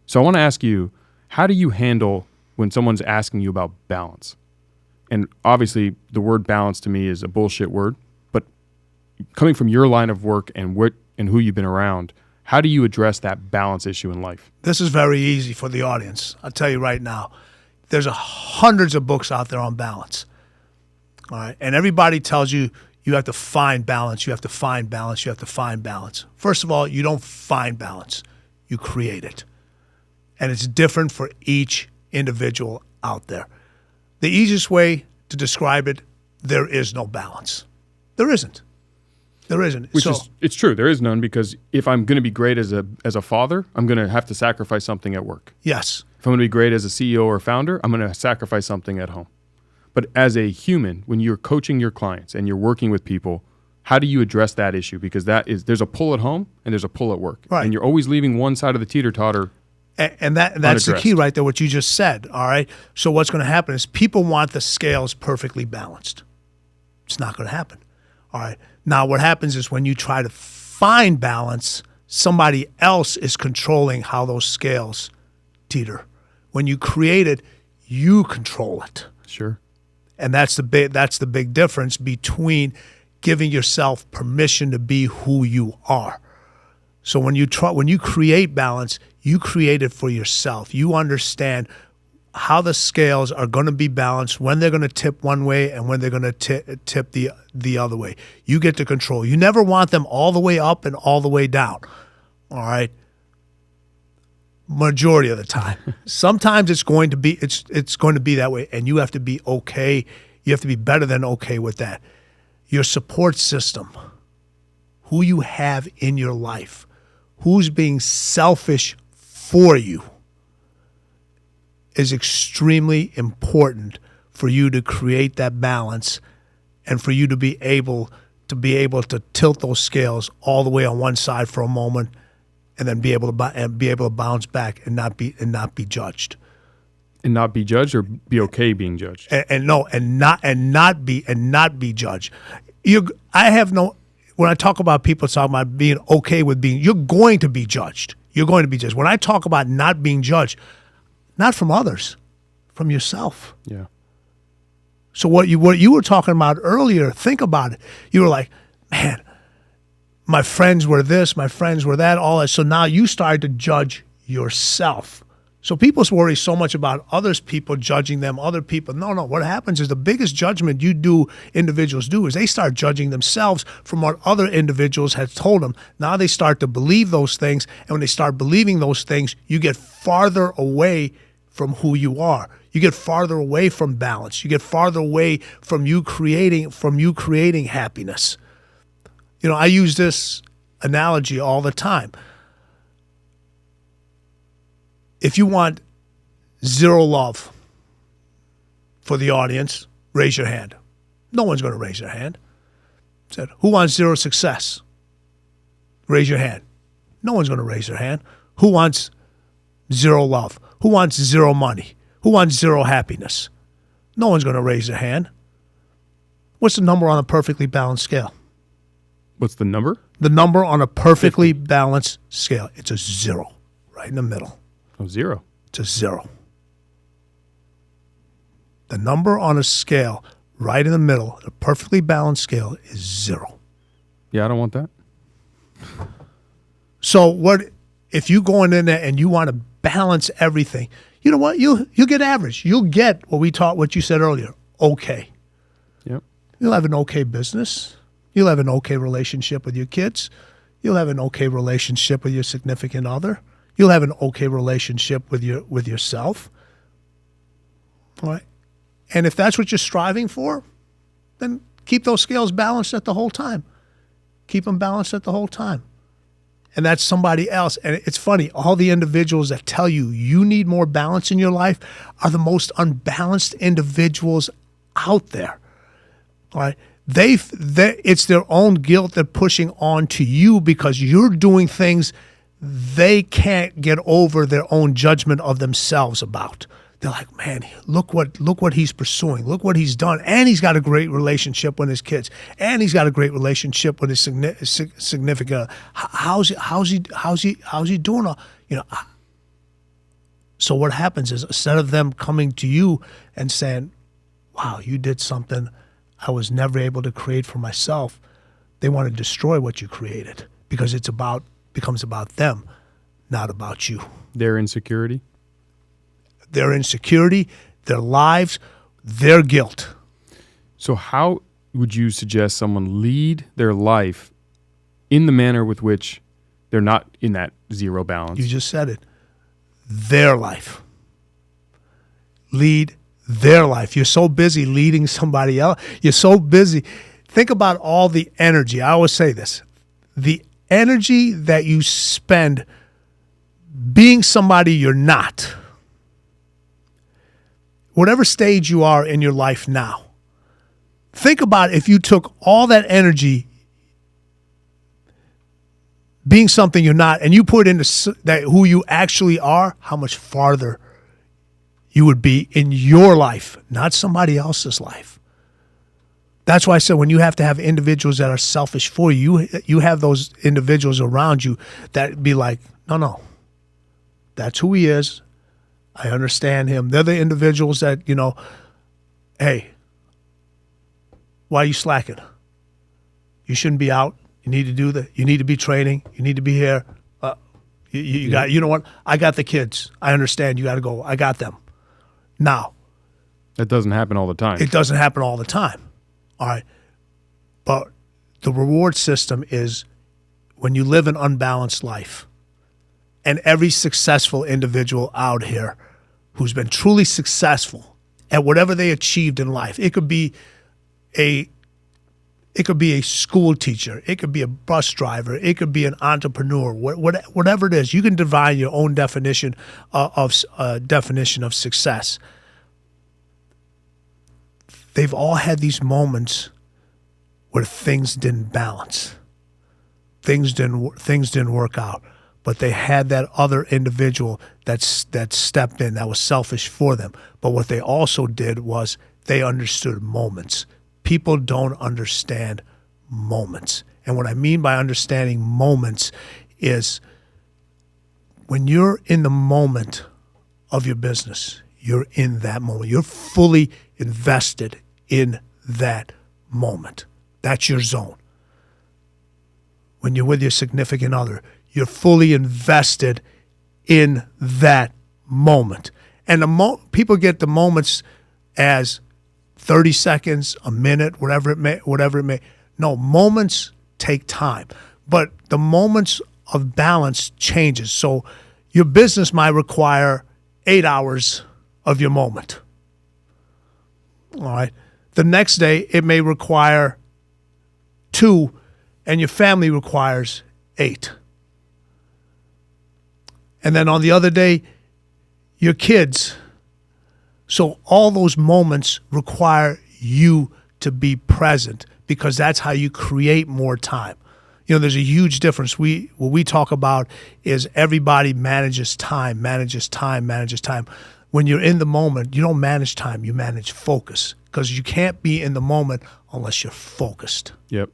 So I want to ask you, how do you handle when someone's asking you about balance? And obviously the word balance to me is a bullshit word, but coming from your line of work and who you've been around, how do you address that balance issue in life? This is very easy for the audience. I'll tell you right now. There's hundreds of books out there on balance. All right. And everybody tells you you have to find balance, you have to find balance, you have to find balance. First of all, you don't find balance. You create it. And it's different for each individual out there. The easiest way to describe it, there is no balance. There isn't. There isn't. It's true. There is none, because if I'm going to be great as a father, I'm going to have to sacrifice something at work. Yes. If I'm going to be great as a CEO or founder, I'm going to sacrifice something at home. But as a human, when you're coaching your clients and you're working with people, how do you address that issue? Because there's a pull at home and there's a pull at work. Right. And you're always leaving one side of the teeter-totter. And that's the key right there, what you just said, all right? So what's going to happen is people want the scales perfectly balanced. It's not going to happen, all right? Now what happens is when you try to find balance, somebody else is controlling how those scales teeter. When you create it, you control it. Sure. And that's the big difference between giving yourself permission to be who you are. So when you create balance, you create it for yourself. You understand how the scales are going to be balanced, when they're going to tip one way and when they're going to tip the other way. You get to control. You never want them all the way up and all the way down. All right? Majority of the time. Sometimes it's going to be that way, and you have to be okay. You have to be better than okay with that. Your support system, who you have in your life, who's being selfish for you, is extremely important for you to create that balance and for you to be able to tilt those scales all the way on one side for a moment, and then be able to bounce back and not be judged. And not be judged, or be okay being judged. And not be judged. When I talk about people talking about being okay with being, you're going to be judged. You're going to be judged. When I talk about not being judged, not from others, from yourself. Yeah. So what you were talking about earlier, think about it. You were like, man, my friends were this, my friends were that, all that. So now you started to judge yourself. So people worry so much about others people judging them, other people. No. What happens is the biggest judgment individuals do is they start judging themselves from what other individuals had told them. Now they start to believe those things. And when they start believing those things, you get farther away from who you are. You get farther away from balance. You get farther away from you creating happiness. You know, I use this analogy all the time. If you want zero love for the audience, raise your hand. No one's going to raise their hand. Said, who wants zero success? Raise your hand. No one's going to raise their hand. Who wants zero love? Who wants zero money? Who wants zero happiness? No one's going to raise their hand. What's the number on a perfectly balanced scale? What's the number? The number on a perfectly balanced scale. It's a zero, right in the middle. Oh, zero. It's a zero. The number on a scale right in the middle, a perfectly balanced scale, is zero. Yeah, I don't want that. So what if you go in there and you want to balance everything? You know what? You'll get average. You'll get what you said earlier. Okay. Yep. You'll have an okay business. You'll have an okay relationship with your kids. You'll have an okay relationship with your significant other. You'll have an okay relationship with yourself. All right? And if that's what you're striving for, then keep those scales balanced at the whole time. Keep them balanced at the whole time. And that's somebody else. And it's funny, all the individuals that tell you you need more balance in your life are the most unbalanced individuals out there. All right? It's their own guilt they're pushing on to you because you're doing things they can't get over their own judgment of themselves about. They're like, man, look what he's pursuing. Look what he's done. And he's got a great relationship with his kids. And he's got a great relationship with his significant. How's he doing? So what happens is, instead of them coming to you and saying, wow, you did something I was never able to create for myself, they want to destroy what you created, because becomes about them, not about you. Their insecurity? Their insecurity, their lives, their guilt. So how would you suggest someone lead their life in the manner with which they're not in that zero balance? You just said it. Their life. Lead their life. You're so busy leading somebody else. You're so busy. Think about all the energy. I always say this. The energy that you spend being somebody you're not. Whatever stage you are in your life now. Think about if you took all that energy being something you're not, and you put into that who you actually are, how much farther you would be in your life, not somebody else's life. That's why I said, when you have to have individuals that are selfish for you, you have those individuals around you that be like, no, that's who he is. I understand him. They're the individuals that, hey, why are you slacking? You shouldn't be out. You need to do that. You need to be training. You need to be here. You got. You know what? I got the kids. I understand. You got to go. I got them. Now, that doesn't happen all the time. It doesn't happen all the time. All right, but the reward system is when you live an unbalanced life, and every successful individual out here who's been truly successful at whatever they achieved in life, it could be a school teacher, it could be a bus driver, it could be an entrepreneur, whatever it is. You can define your own definition of success. They've all had these moments where things didn't balance, things didn't work out, but they had that other individual that stepped in, that was selfish for them. But what they also did was they understood moments. People don't understand moments. And what I mean by understanding moments is when you're in the moment of your business, you're in that moment. You're fully invested in that moment. That's your zone. When you're with your significant other, you're fully invested in that moment. And people get the moments as 30 seconds, a minute, whatever it may. No, moments take time. But the moments of balance changes. So your business might require 8 hours of your moment. All right. The next day, it may require 2, and your family requires 8. And then on the other day, your kids. So all those moments require you to be present, because that's how you create more time. There's a huge difference. What we talk about is everybody manages time. When you're in the moment, you don't manage time, you manage focus, because you can't be in the moment unless you're focused. Yep.